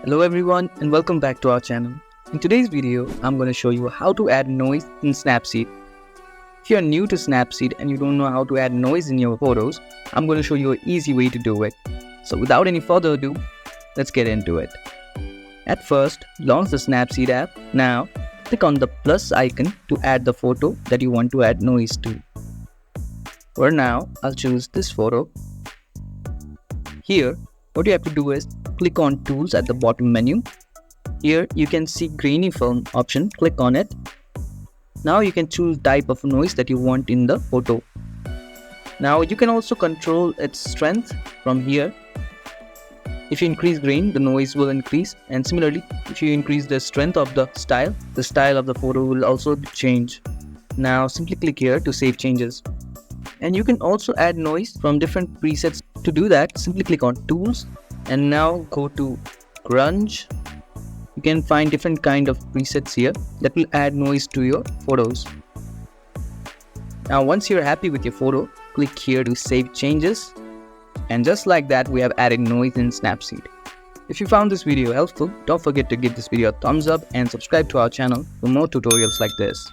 Hello everyone and welcome back to our channel. In today's video, I'm going to show you how to add noise in Snapseed. If you're new to Snapseed and you don't know how to add noise in your photos, I'm going to show you an easy way to do it. So without any further ado, let's get into it. At first, launch the Snapseed app. Now, click on the plus icon to add the photo that you want to add noise to. For now, I'll choose this photo. Here, what you have to do is click on Tools at the bottom menu. Here you can see grainy film option, click on it. Now you can choose type of noise that you want in the photo. Now you can also control its strength from here. If you increase grain, the noise will increase, and similarly if you increase the strength of the style of the photo will also change. Now simply click here to save changes. And you can also add noise from different presets. To do that, simply click on Tools and now go to Grunge. You can find different kind of presets here that will add noise to your photos. Now once you're happy with your photo, click here to save changes. And just like that, we have added noise in Snapseed. If you found this video helpful, don't forget to give this video a thumbs up and subscribe to our channel for more tutorials like this.